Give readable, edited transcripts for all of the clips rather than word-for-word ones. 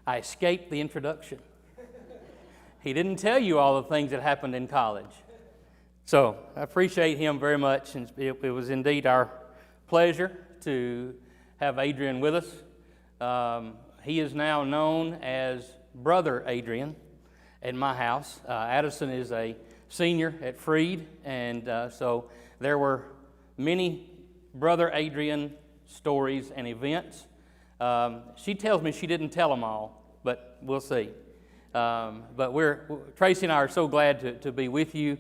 I escaped the introduction. He didn't tell you all the things that happened in college. So I appreciate him very much, and it was indeed our pleasure to have Adrian with us. He is now known as Brother Adrian at my house. Addison is a senior at Freed, and so there were many Brother Adrian stories and events. She tells me she didn't tell them all, but we'll see. But Tracy and I are so glad to be with you.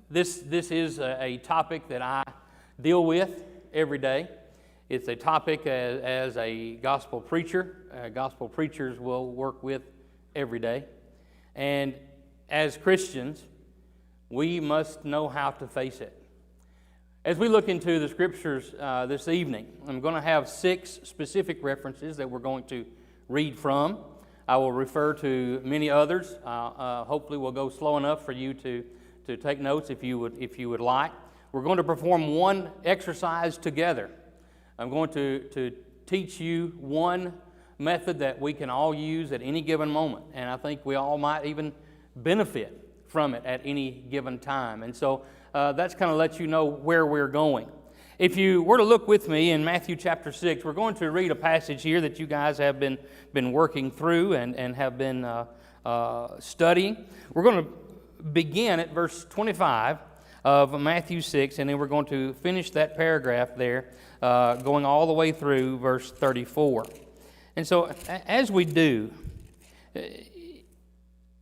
This is a topic that I deal with every day. It's a topic as a gospel preacher. Gospel preachers will work with every day. And as Christians, we must know how to face it. As we look into the scriptures this evening, I'm going to have 6 specific references that we're going to read from. I will refer to many others. Hopefully we'll go slow enough for you to take notes if you would like. We're going to perform one exercise together. I'm going to teach you one method that we can all use at any given moment, and I think we all might even benefit from it at any given time. And so that's kind of let you know where we're going. If you were to look with me in Matthew chapter 6, we're going to read a passage here that you guys have been working through and have been studying. We're going to begin at verse 25 of Matthew 6, and then we're going to finish that paragraph there, going all the way through verse 34. And so as we do,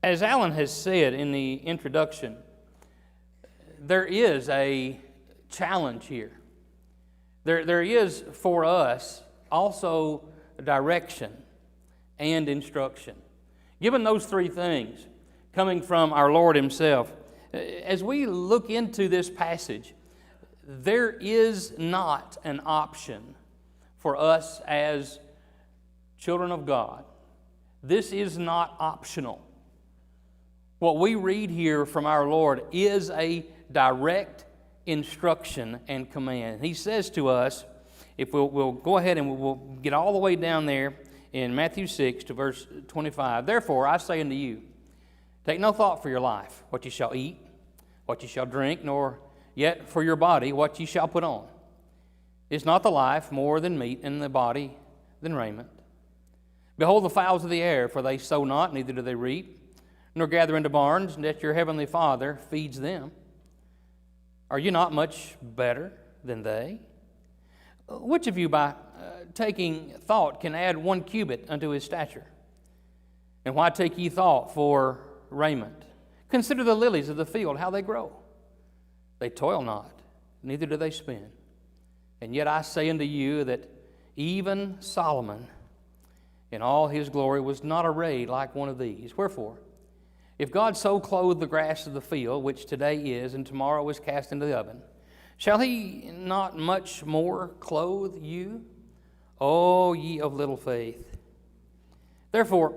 as Alan has said in the introduction, there is a challenge here. There is for us also direction and instruction. Given those 3 things coming from our Lord Himself, as we look into this passage, there is not an option for us as children of God. This is not optional. What we read here from our Lord is a direct instruction and command. He says to us, if we'll go ahead and we'll get all the way down there in Matthew 6 to verse 25. Therefore, I say unto you, take no thought for your life, what ye shall eat, what ye shall drink, nor yet for your body, what ye shall put on. Is not the life more than meat, and the body than raiment? Behold the fowls of the air, for they sow not, neither do they reap, nor gather into barns, and yet your heavenly Father feeds them. Are you not much better than they? Which of you by taking thought can add 1 cubit unto his stature? And why take ye thought for raiment? Consider the lilies of the field, how they grow. They toil not, neither do they spin. And yet I say unto you that even Solomon in all his glory was not arrayed like one of these. Wherefore, if God so clothe the grass of the field, which today is, and tomorrow is cast into the oven, shall He not much more clothe you, O ye of little faith? Therefore,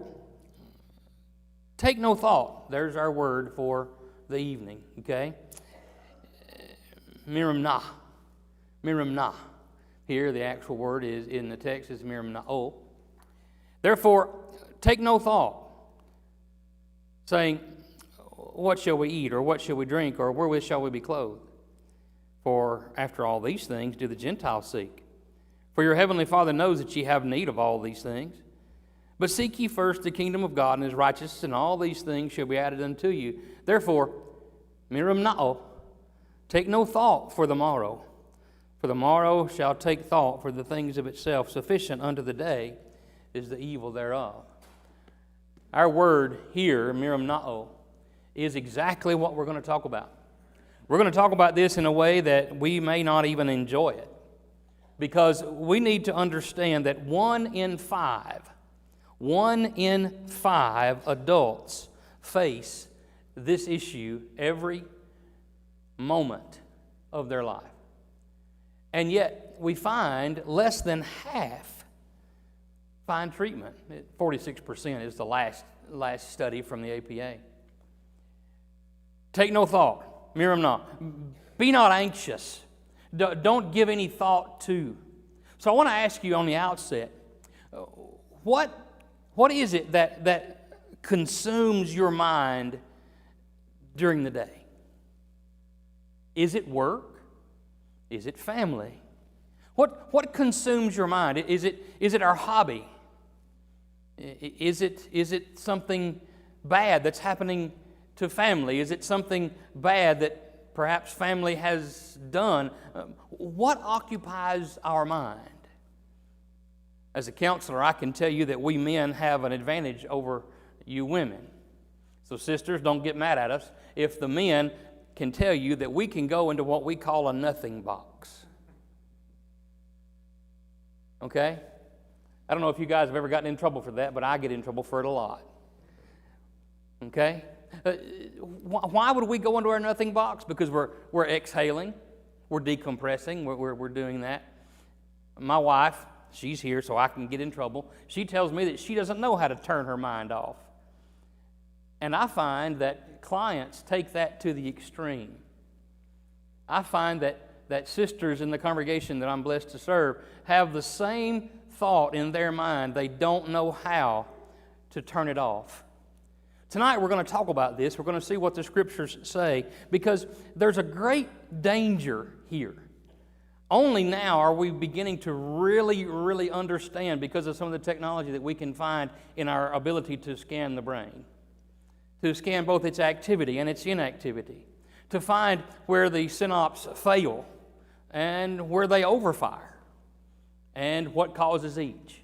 take no thought. There's our word for the evening, okay? Mirimnah. Mirimnah. Here, the actual word is in the text is mirimnah. Therefore, take no thought, saying, what shall we eat, or what shall we drink, or wherewith shall we be clothed? For after all these things do the Gentiles seek. For your heavenly Father knows that ye have need of all these things. But seek ye first the kingdom of God and His righteousness, and all these things shall be added unto you. Therefore, mirimnao, take no thought for the morrow. For the morrow shall take thought for the things of itself. Sufficient unto the day is the evil thereof. Our word here, mirimnao, is exactly what we're going to talk about. We're going to talk about this in a way that we may not even enjoy it, because we need to understand that 1 in 5 adults face this issue every moment of their life. And yet we find less than half find treatment. 46% is the last study from the APA. Take no thought. Mirimnah. Be not anxious. Don't give any thought to. So I want to ask you on the outset, what What is it that consumes your mind during the day? Is it work? Is it family? What consumes your mind? Is it our hobby? Is it something bad that's happening to family? Is it something bad that perhaps family has done? What occupies our mind? As a counselor, I can tell you that we men have an advantage over you women. So sisters, don't get mad at us if the men can tell you that we can go into what we call a nothing box. Okay? I don't know if you guys have ever gotten in trouble for that, but I get in trouble for it a lot. Okay? Why would we go into our nothing box? Because we're exhaling, we're decompressing, we're doing that. My wife, she's here so I can get in trouble. She tells me that she doesn't know how to turn her mind off. And I find that clients take that to the extreme. I find that sisters in the congregation that I'm blessed to serve have the same thought in their mind. They don't know how to turn it off. Tonight we're going to talk about this. We're going to see what the Scriptures say, because there's a great danger here. Only now are we beginning to really understand, because of some of the technology that we can find in our ability to scan the brain, to scan both its activity and its inactivity, to find where the synapses fail and where they overfire, and what causes each.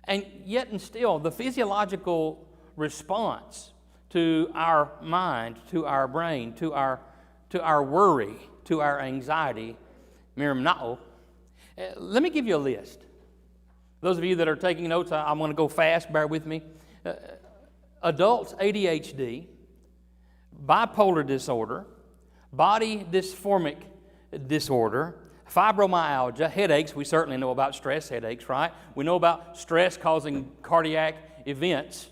And yet and still, the physiological response to our mind, to our brain, to our worry, to our anxiety, miramnao. Let me give you a list. Those of you that are taking notes, I'm going to go fast, bear with me. Adults, ADHD, bipolar disorder, body dysphoric disorder, fibromyalgia, headaches. We certainly know about stress headaches, right? We know about stress causing cardiac events.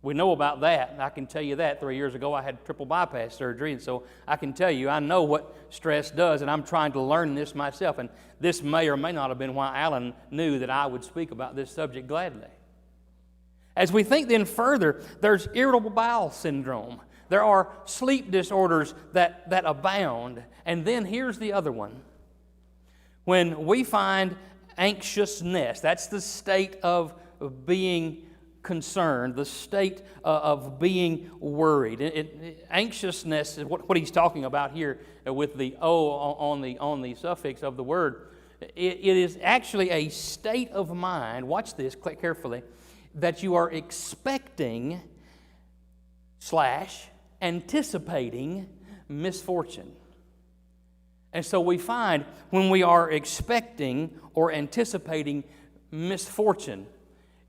We know about that. I can tell you that 3 years ago I had triple bypass surgery, and so I can tell you I know what stress does, and I'm trying to learn this myself. And this may or may not have been why Alan knew that I would speak about this subject gladly. As we think then further, there's irritable bowel syndrome. There are sleep disorders that abound. And then here's the other one. When we find anxiousness, that's the state of being concerned, the state of being worried. Anxiousness is what he's talking about here with the O on the suffix of the word. It is actually a state of mind, watch this carefully, that you are expecting / anticipating misfortune. And so we find when we are expecting or anticipating misfortune,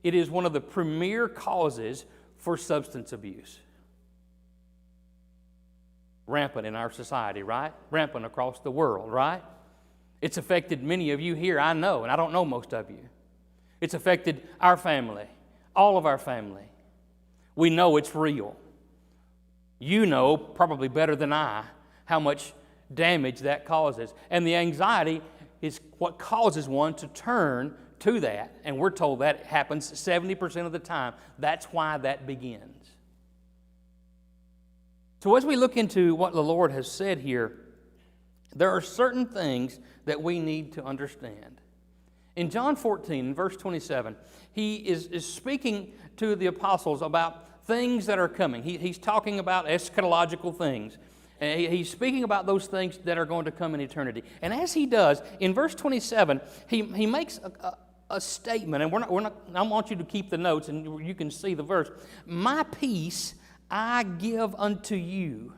it is one of the premier causes for substance abuse. Rampant in our society, right? Rampant across the world, right? It's affected many of you here, I know, and I don't know most of you. It's affected our family, all of our family. We know it's real. You know, probably better than I, how much damage that causes. And the anxiety is what causes one to turn to that. And we're told that happens 70% of the time. That's why that begins. So as we look into what the Lord has said here, there are certain things that we need to understand. In John 14, verse 27, he is speaking to the apostles about things that are coming. He's talking about eschatological things. He's speaking about those things that are going to come in eternity. And as he does, in verse 27, he makes a statement, and I want you to keep the notes, and you can see the verse. My peace I give unto you.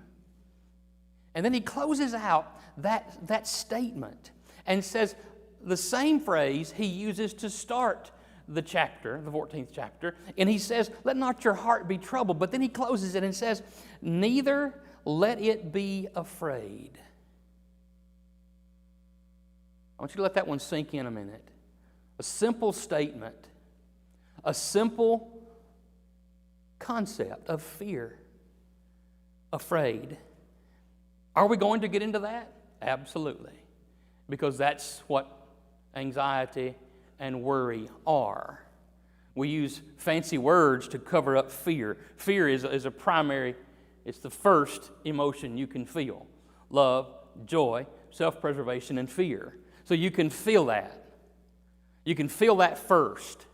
And then he closes out that statement and says the same phrase he uses to start the chapter, the 14th chapter, and he says, let not your heart be troubled. But then he closes it and says, neither let it be afraid. I want you to let that one sink in a minute. A simple statement, a simple concept of fear, afraid. Are we going to get into that? Absolutely. Because that's what anxiety and worry are. We use fancy words to cover up fear. Fear is a primary, it's the first emotion you can feel. Love, joy, self-preservation, and fear. So you can feel that. You can feel that first.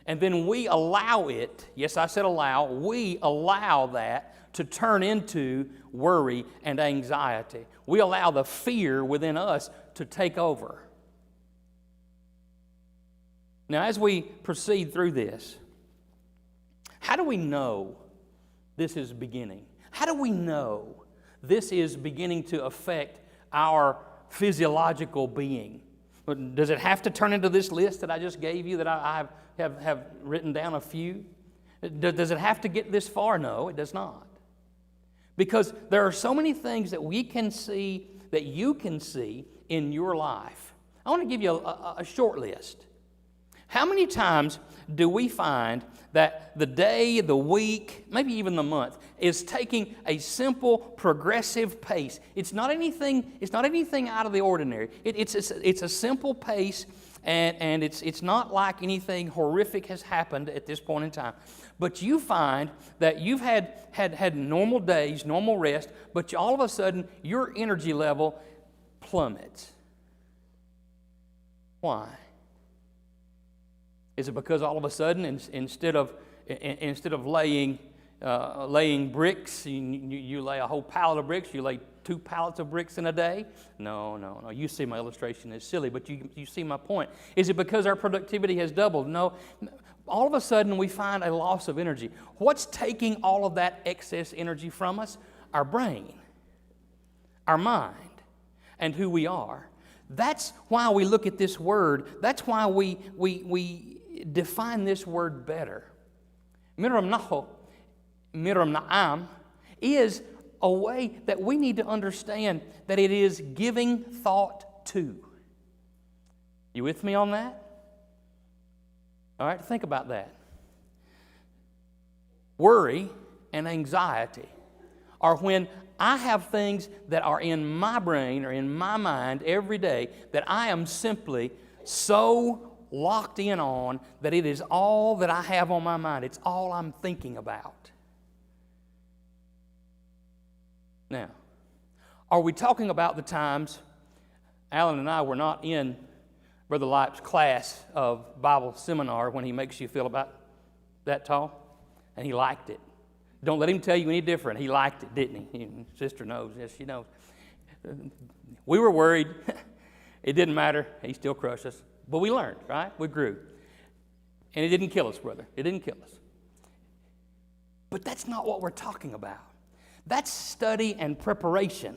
And then we allow it, yes, I said allow, we allow that to turn into worry and anxiety. We allow the fear within us to take over. Now, as we proceed through this, how do we know this is beginning? How do we know this is beginning to affect our physiological being? Does it have to turn into this list that I just gave you that I have written down a few? Does it have to get this far? No, it does not. Because there are so many things that we can see, that you can see in your life. I want to give you a short list. How many times do we find that the day, the week, maybe even the month is taking a simple progressive pace? It's not anything out of the ordinary. It's a simple pace, and it's not like anything horrific has happened at this point in time. But you find that you've had normal days, normal rest, but all of a sudden your energy level plummets. Why? Is it because all of a sudden, instead of laying bricks, you lay a whole pallet of bricks, you lay 2 pallets of bricks in a day? No. You see my illustration is silly, but you see my point. Is it because our productivity has doubled? No. All of a sudden, we find a loss of energy. What's taking all of that excess energy from us? Our brain, our mind, and who we are. That's why we look at this word. That's why we define this word better. Miram na'am is a way that we need to understand that it is giving thought to. You with me on that? All right, think about that. Worry and anxiety are when I have things that are in my brain or in my mind every day that I am simply so locked in on that it is all that I have on my mind. It's all I'm thinking about. Now, are we talking about the times Alan and I were not in Brother Lipes' class of Bible seminar when he makes you feel about that tall? And he liked it. Don't let him tell you any different. He liked it, didn't he? Sister knows. Yes, she knows. We were worried. It didn't matter. He still crushed us. But we learned, right? We grew. And it didn't kill us, brother. It didn't kill us. But that's not what we're talking about. That's study and preparation.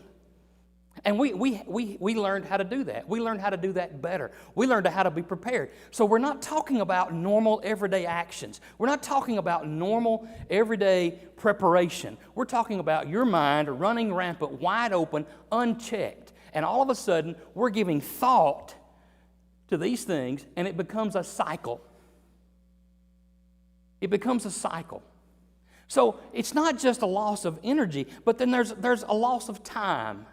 And we learned how to do that. We learned how to do that better. We learned how to be prepared. So we're not talking about normal everyday actions. We're not talking about normal everyday preparation. We're talking about your mind running rampant, wide open, unchecked. And all of a sudden, we're giving thought to these things, and it becomes a cycle. It becomes a cycle. So it's not just a loss of energy, but then there's a loss of time.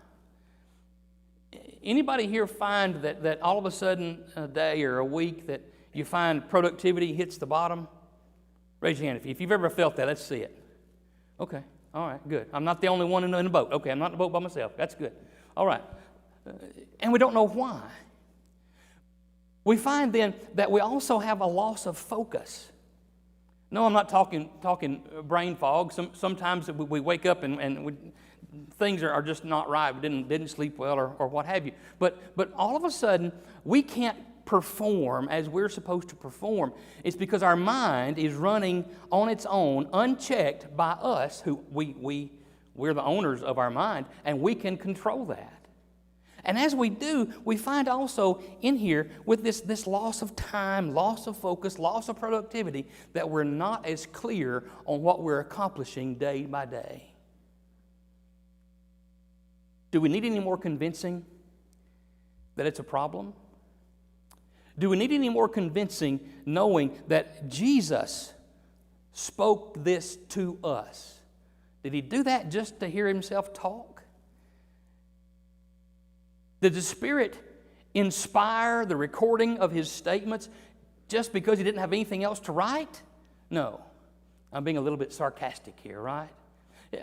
Anybody here find that all of a sudden a day or a week that you find productivity hits the bottom? Raise your hand if you've ever felt that. Let's see it. Okay. All right. Good. I'm not the only one in the boat. Okay. I'm not in the boat by myself. That's good. All right. And we don't know why. We find then that we also have a loss of focus. No, I'm not talking brain fog. Sometimes we wake up and things are just not right. We didn't sleep well or what have you. But all of a sudden, we can't perform as we're supposed to perform. It's because our mind is running on its own, unchecked by us, who we're the owners of our mind, and we can control that. And as we do, we find also in here with this loss of time, loss of focus, loss of productivity, that we're not as clear on what we're accomplishing day by day. Do we need any more convincing that it's a problem? Do we need any more convincing knowing that Jesus spoke this to us? Did he do that just to hear himself talk? Did the Spirit inspire the recording of his statements just because he didn't have anything else to write? No. I'm being a little bit sarcastic here, right? Yeah.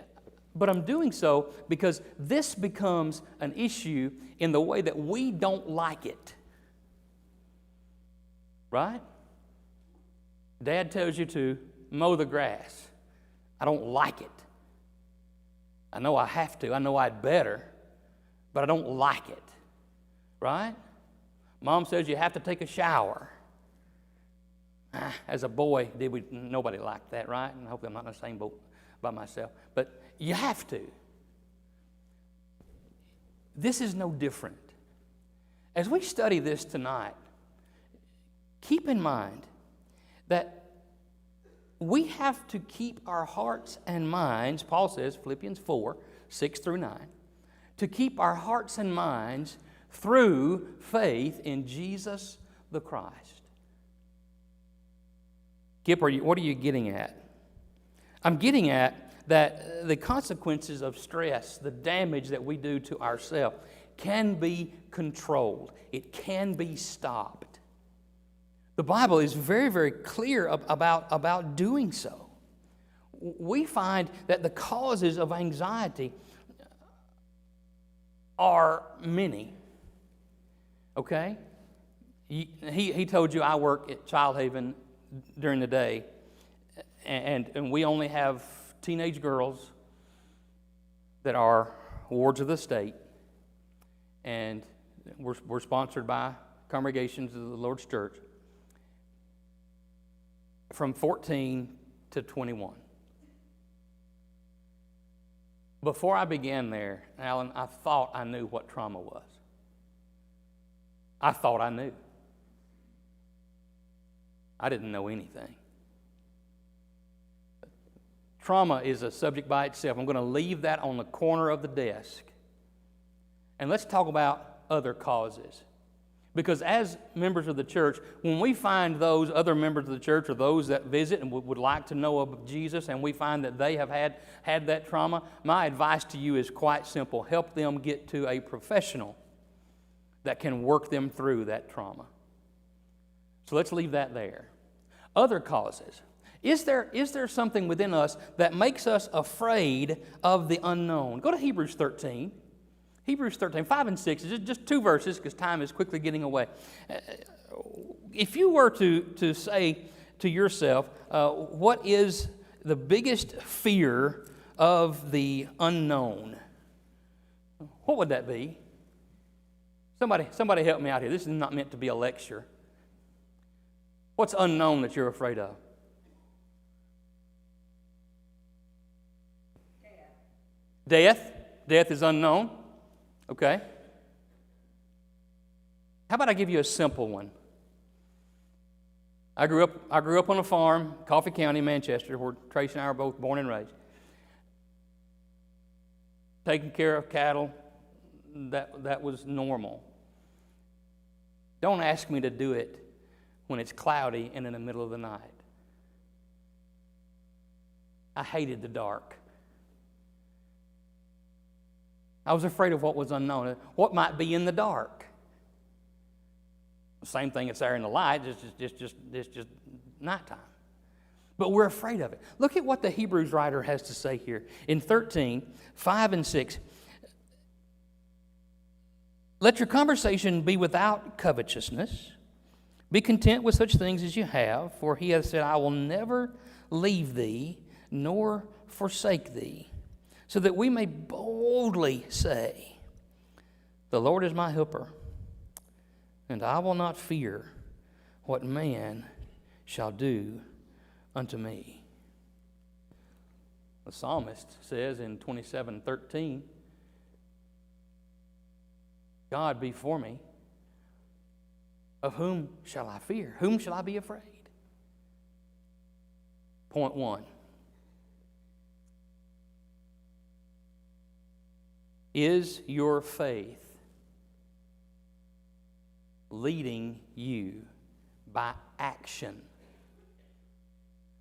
But I'm doing so because this becomes an issue in the way that we don't like it. Right? Dad tells you to mow the grass. I don't like it. I know I have to. I know I'd better, but I don't like it. Right? Mom says you have to take a shower. As a boy, nobody liked that, right? And I hope I'm not in the same boat by myself. But you have to. This is no different. As we study this tonight, keep in mind that we have to keep our hearts and minds, Paul says, Philippians 4, 6 through 9, to keep our hearts and minds through faith in Jesus the Christ. Kip, what are you getting at? I'm getting at that the consequences of stress, the damage that we do to ourselves, can be controlled. It can be stopped. The Bible is very, very clear about doing so. We find that the causes of anxiety are many. Okay? He told you I work at Child Haven during the day, and we only have teenage girls that are wards of the state, and we're sponsored by congregations of the Lord's Church from 14 to 21. Before I began there, Alan, I thought I knew what trauma was. I thought I knew. I didn't know anything. Trauma is a subject by itself. I'm going to leave that on the corner of the desk. And let's talk about other causes. Because as members of the church, when we find those other members of the church or those that visit and would like to know of Jesus, and we find that they have had that trauma, my advice to you is quite simple. Help them get to a professional that can work them through that trauma. So let's leave that there. Other causes. Is there something within us that makes us afraid of the unknown? Go to Hebrews 13. Hebrews 13, 5 and 6, is just two verses because time is quickly getting away. If you were to say to yourself, what is the biggest fear of the unknown? What would that be? Somebody help me out here. This is not meant to be a lecture. What's unknown that you're afraid of? Death. Death is unknown. Okay. How about I give you a simple one? I grew up on a farm, Coffee County, Manchester, where Tracy and I are both born and raised. Taking care of cattle, that was normal. Don't ask me to do it when it's cloudy and in the middle of the night. I hated the dark. I was afraid of what was unknown. What might be in the dark? The same thing that's there in the light, it's just nighttime. But we're afraid of it. Look at what the Hebrews writer has to say here. In 13, 5 and 6. Let your conversation be without covetousness. Be content with such things as you have, for he has said, I will never leave thee nor forsake thee. So that we may boldly say, the Lord is my helper, and I will not fear what man shall do unto me. The psalmist says in 27:13, God be for me, of whom shall I fear? Whom shall I be afraid? Point 1. Is your faith leading you by action?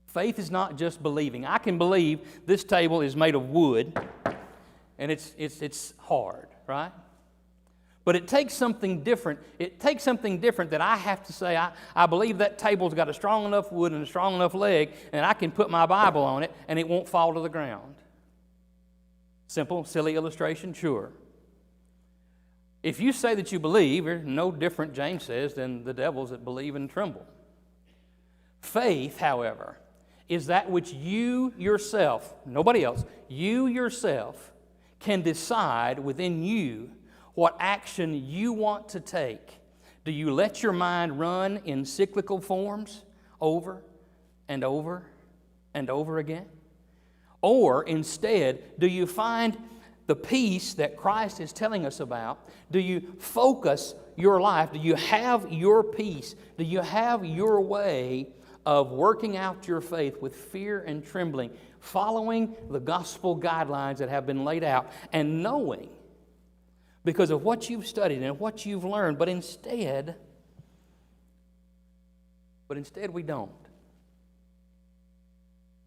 Faith is not just believing. I can believe this table is made of wood and it's hard, right? But it takes something different. It takes something different that I have to say, I believe that table's got a strong enough wood and a strong enough leg, and I can put my Bible on it, and it won't fall to the ground. Simple, silly illustration, sure. If you say that you believe, you're no different, James says, than the devils that believe and tremble. Faith, however, is that which you yourself, nobody else, you yourself can decide within you what action you want to take. Do you let your mind run in cyclical forms over and over and over again? Or instead, do you find the peace that Christ is telling us about? Do you focus your life? Do you have your peace? Do you have your way of working out your faith with fear and trembling, following the gospel guidelines that have been laid out, and knowing because of what you've studied and what you've learned, but instead we don't.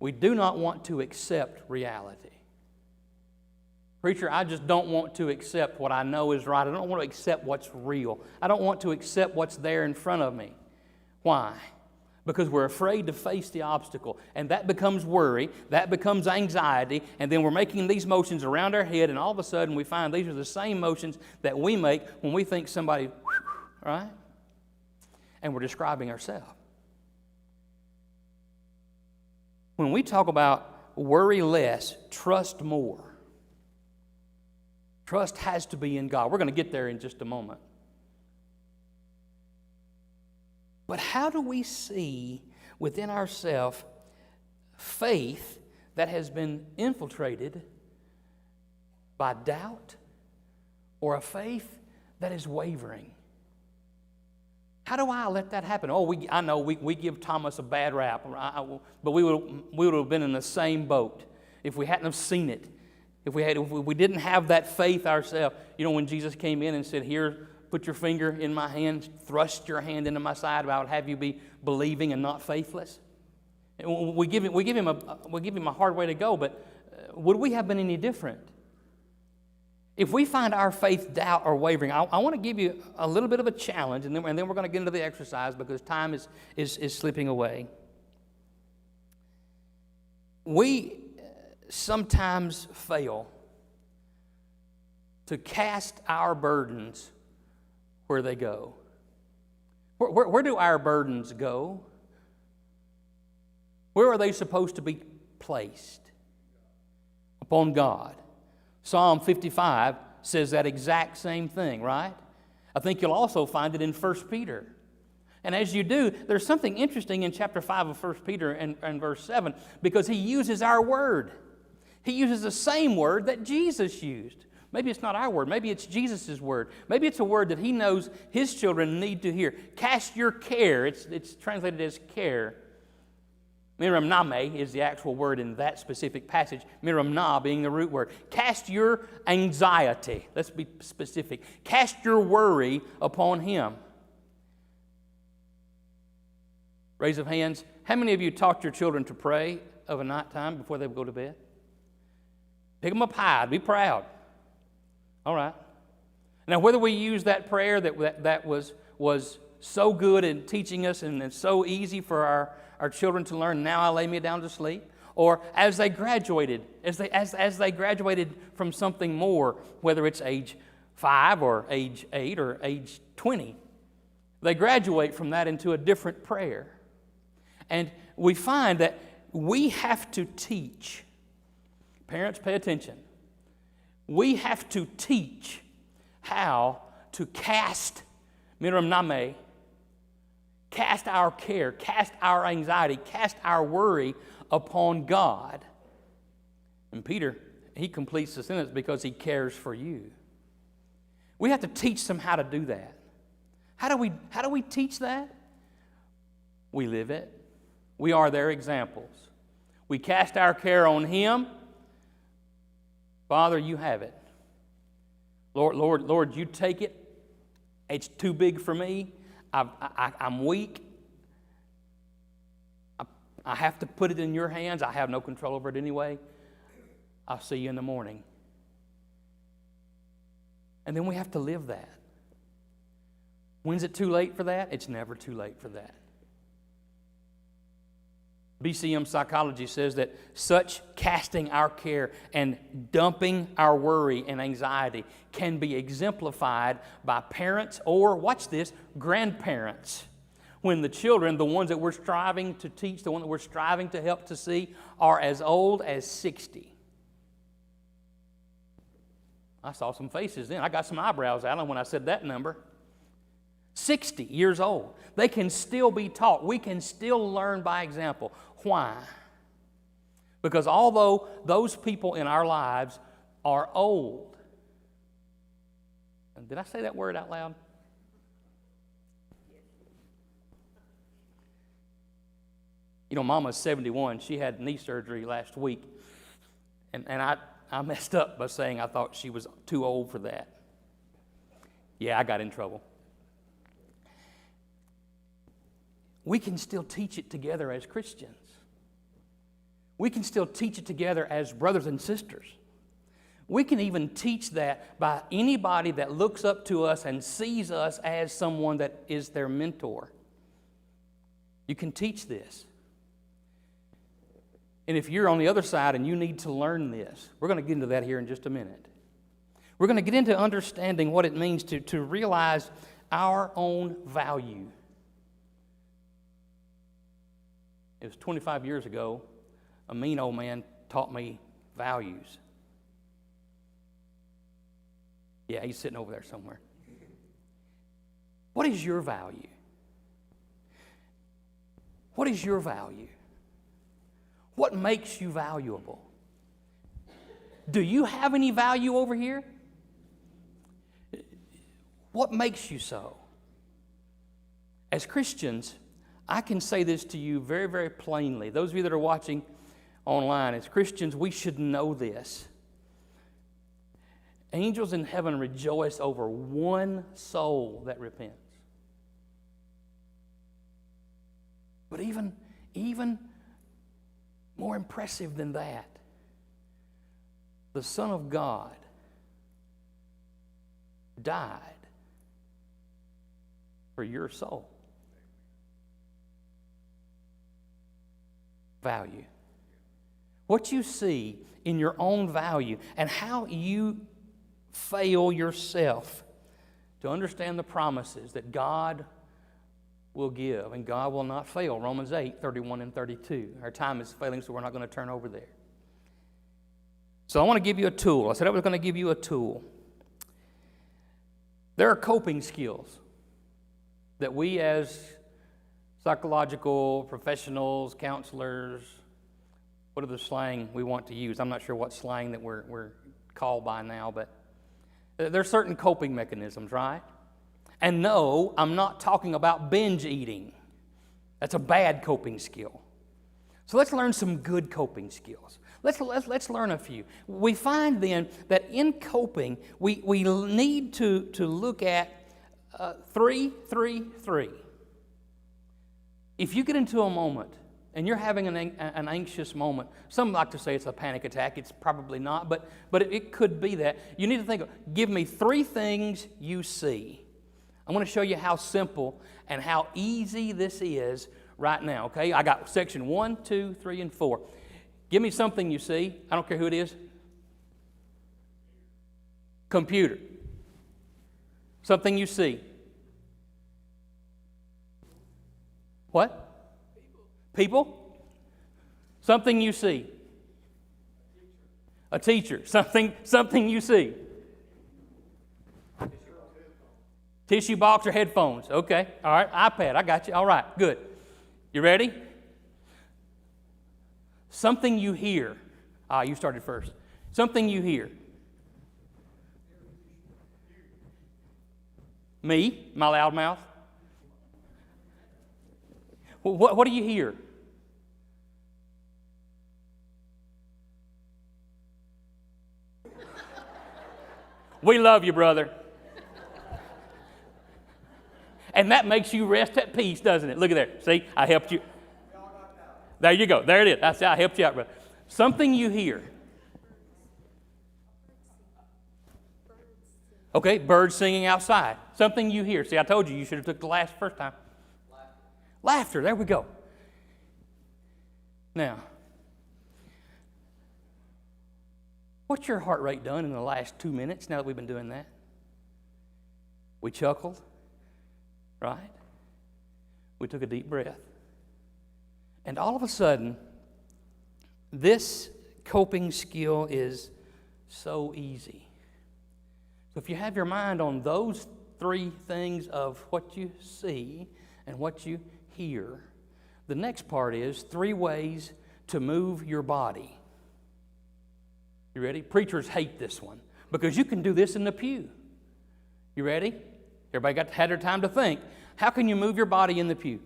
We do not want to accept reality. Preacher, I just don't want to accept what I know is right. I don't want to accept what's real. I don't want to accept what's there in front of me. Why? Because we're afraid to face the obstacle. And that becomes worry, that becomes anxiety, and then we're making these motions around our head, and all of a sudden we find these are the same motions that we make when we think somebody, right? And we're describing ourselves. When we talk about worry less, trust more. Trust has to be in God. We're going to get there in just a moment. But how do we see within ourselves faith that has been infiltrated by doubt or a faith that is wavering? How do I let that happen? I know we give Thomas a bad rap, but we would have been in the same boat if we hadn't have seen it. If we didn't have that faith ourselves. You know, when Jesus came in and said, "Here, put your finger in my hand, thrust your hand into my side, I would have you be believing and not faithless." And we give him a hard way to go, but would we have been any different? If we find our faith doubt or wavering, I want to give you a little bit of a challenge, and then we're going to get into the exercise because time is slipping away. We sometimes fail to cast our burdens where they go. Where do our burdens go? Where are they supposed to be placed? Upon God. Psalm 55 says that exact same thing, right? I think you'll also find it in 1 Peter. And as you do, there's something interesting in chapter 5 of 1 Peter and verse 7 because he uses our word. He uses the same word that Jesus used. Maybe it's not our word. Maybe it's Jesus' word. Maybe it's a word that he knows his children need to hear. Cast your care. It's translated as care. Miramname is the actual word in that specific passage. Miramna being the root word. Cast your anxiety. Let's be specific. Cast your worry upon him. Raise of hands. How many of you taught your children to pray of a night time before they would go to bed? Pick them up high. Be proud. All right. Now, whether we use that prayer that was so good in teaching us and it's so easy for our children to learn, "Now I lay me down to sleep," or as they graduated, as they graduated from something more, whether it's age 5 or age 8 or age 20, they graduate from that into a different prayer. And we find that we have to teach. Parents, pay attention. We have to teach how to cast miramname, cast our care, cast our anxiety, cast our worry upon God. And Peter, he completes the sentence because he cares for you. We have to teach them how to do that. How do we teach that? We live it. We are their examples. We cast our care on him. Father, you have it. Lord, you take it. It's too big for me. I'm weak. I have to put it in your hands. I have no control over it anyway. I'll see you in the morning. And then we have to live that. When's it too late for that? It's never too late for that. BCM psychology says that such casting our care and dumping our worry and anxiety can be exemplified by parents or, watch this, grandparents. When the children, the ones that we're striving to teach, the ones that we're striving to help to see, are as old as 60. I saw some faces then. I got some eyebrows out when I said that number. 60 years old. They can still be taught. We can still learn by example. Why? Because although those people in our lives are old, did I say that word out loud? You know, Mama's 71. She had knee surgery last week. And I messed up by saying I thought she was too old for that. Yeah, I got in trouble. We can still teach it together as Christians. We can still teach it together as brothers and sisters. We can even teach that by anybody that looks up to us and sees us as someone that is their mentor. You can teach this. And if you're on the other side and you need to learn this, we're going to get into that here in just a minute. We're going to get into understanding what it means to realize our own value. It was 25 years ago, a mean old man taught me values. Yeah, he's sitting over there somewhere. What is your value? What is your value? What makes you valuable? Do you have any value over here? What makes you so? As Christians, I can say this to you very, very plainly. Those of you that are watching online, as Christians, we should know this. Angels in heaven rejoice over one soul that repents. But even more impressive than that, the Son of God died for your soul. Value. What you see in your own value and how you fail yourself to understand the promises that God will give, and God will not fail. Romans 8, 31 and 32. Our time is failing, so we're not going to turn over there. So I want to give you a tool. I said I was going to give you a tool. There are coping skills that we as psychological professionals, counselors, what are the slang we want to use? I'm not sure what slang that we're called by now, but there are certain coping mechanisms, right? And no, I'm not talking about binge eating. That's a bad coping skill. So let's learn some good coping skills. Let's learn a few. We find then that in coping, we need to look at 3, 3, 3. If you get into a moment and you're having an anxious moment, some like to say it's a panic attack. It's probably not, but it could be that. You need to think, give me 3 things you see. I want to show you how simple and how easy this is right now, okay? I got section 1, 2, 3, and 4. Give me something you see. I don't care who it is. Computer. Something you see. What? People? Something you see. A teacher. Something you see. Tissue box or headphones. Okay. All right. iPad. I got you. All right. Good. You ready? Something you hear. You started first. Something you hear. Me? My loud mouth? What do you hear? We love you, brother. And that makes you rest at peace, doesn't it? Look at there. See, I helped you. There you go. There it is. That's I helped you out, brother. Something you hear. Okay, birds singing outside. Something you hear. See, I told you should have took the first time. Laughter. There we go. Now, what's your heart rate done in the last 2 minutes now that we've been doing that? We chuckled, right? We took a deep breath. And all of a sudden, this coping skill is so easy. So if you have your mind on those three things of what you see and what you hear, the next part is 3 ways to move your body. You ready? Preachers hate this one because you can do this in the pew. You ready? Everybody had their time to think. How can you move your body in the pew?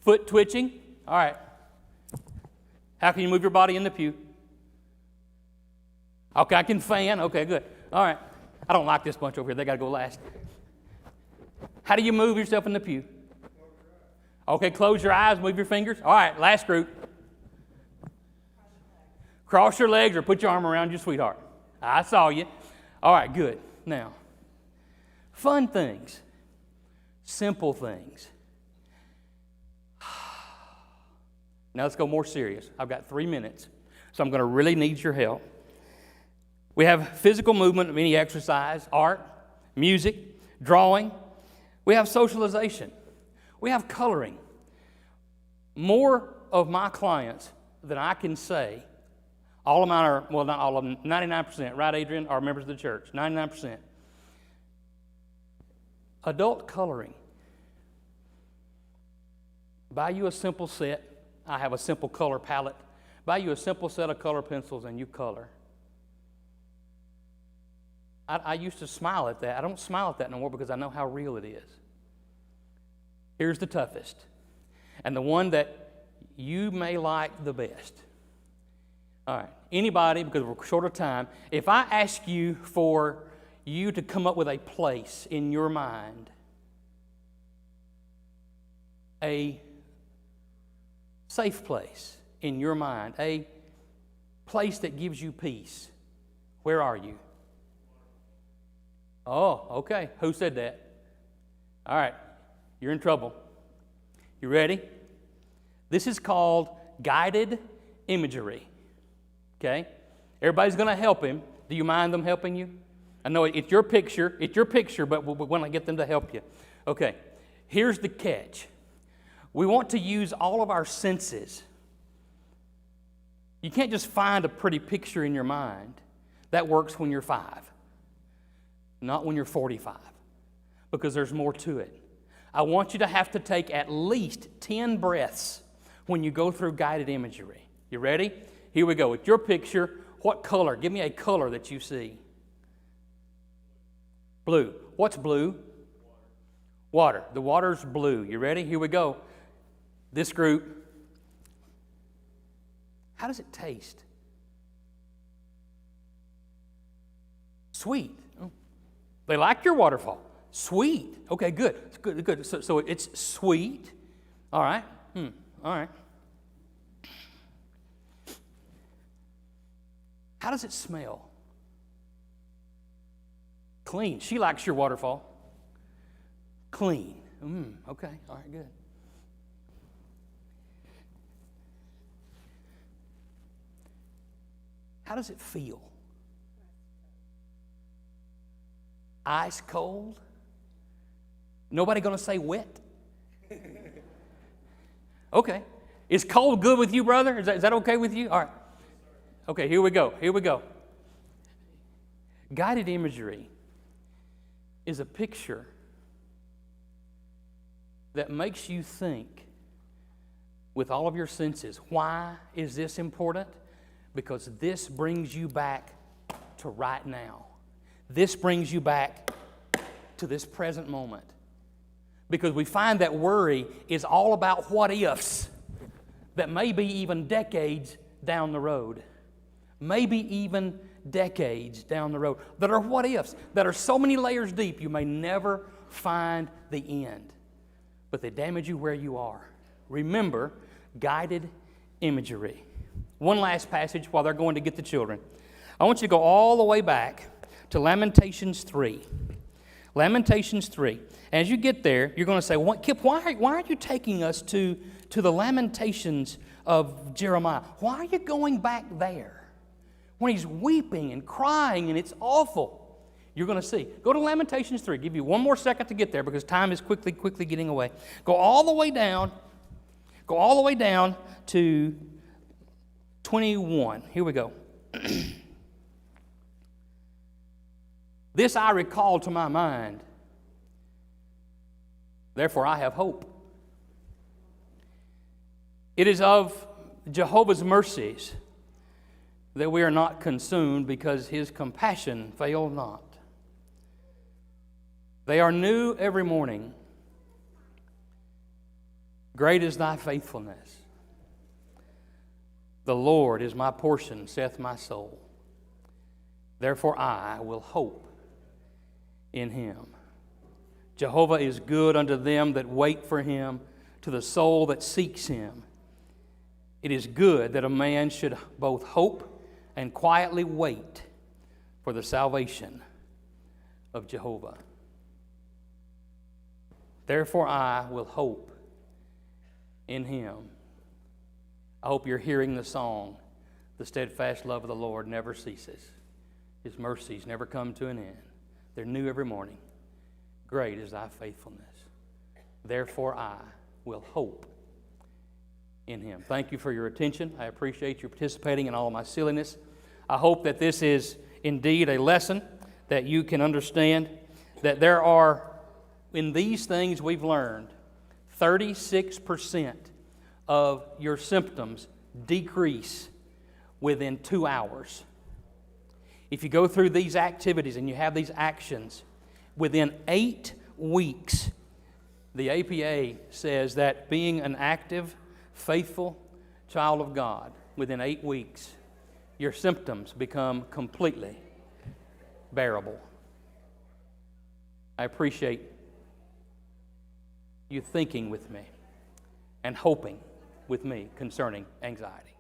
Foot twitching? All right. How can you move your body in the pew? Okay, I can fan. Okay, good. All right. I don't like this bunch over here. They got to go last. How do you move yourself in the pew? Okay, close your eyes, move your fingers. All right, last group. Cross your legs or put your arm around your sweetheart. I saw you. All right, good. Now, fun things, simple things. Now let's go more serious. I've got 3 minutes, so I'm going to really need your help. We have physical movement, any exercise, art, music, drawing. We have socialization. We have coloring. More of my clients than I can say, all of mine are, well, not all of them, 99%, right, Adrian, are members of the church, 99%. Adult coloring. Buy you a simple set. I have a simple color palette. Buy you a simple set of color pencils and you color. I used to smile at that. I don't smile at that no more because I know how real it is. Here's the toughest, and the one that you may like the best. All right, anybody, because we're short of time, if I ask you for you to come up with a place in your mind, a safe place in your mind, a place that gives you peace, where are you? Oh, okay. Who said that? All right. You're in trouble. You ready? This is called guided imagery. Okay? Everybody's going to help him. Do you mind them helping you? I know it's your picture, but we want to get them to help you. Okay. Here's the catch. We want to use all of our senses. You can't just find a pretty picture in your mind. That works when you're 5. Not when you're 45, because there's more to it. I want you to have to take at least 10 breaths when you go through guided imagery. You ready? Here we go. With your picture, what color? Give me a color that you see. Blue. What's blue? Water. The water's blue. You ready? Here we go. This group. How does it taste? Sweet. They like your waterfall. Sweet. Okay, good. It's good, good. So it's sweet. All right. All right. How does it smell? Clean. She likes your waterfall. Clean. Okay. All right, good. How does it feel? Ice cold? Nobody going to say wet? Okay. Is cold good with you, brother? Is that okay with you? All right. Okay, here we go. Here we go. Guided imagery is a picture that makes you think with all of your senses. Why is this important? Because this brings you back to right now. This brings you back to this present moment. Because we find that worry is all about what ifs that may be even decades down the road. Maybe even decades down the road. That are what ifs, that are so many layers deep you may never find the end. But they damage you where you are. Remember, guided imagery. One last passage while they're going to get the children. I want you to go all the way back to Lamentations 3. Lamentations 3. As you get there, you're going to say, Kip, why are you taking us to the Lamentations of Jeremiah? Why are you going back there when he's weeping and crying and it's awful? You're going to see. Go to Lamentations 3. I'll give you one more second to get there because time is quickly getting away. Go all the way down to 21. Here we go. This I recall to my mind. Therefore I have hope. It is of Jehovah's mercies that we are not consumed, because his compassion fail not. They are new every morning. Great is thy faithfulness. The Lord is my portion, saith my soul. Therefore I will hope in him. Jehovah is good unto them that wait for him, to the soul that seeks him. It is good that a man should both hope and quietly wait for the salvation of Jehovah. Therefore I will hope in him. I hope you're hearing the song, the steadfast love of the Lord never ceases. His mercies never come to an end. They're new every morning. Great is thy faithfulness. Therefore I will hope in him. Thank you for your attention. I appreciate you participating in all of my silliness. I hope that this is indeed a lesson that you can understand that there are, in these things we've learned, 36% of your symptoms decrease within 2 hours. If you go through these activities and you have these actions, within 8 weeks, the APA says that being an active, faithful child of God, within 8 weeks, your symptoms become completely bearable. I appreciate you thinking with me and hoping with me concerning anxiety.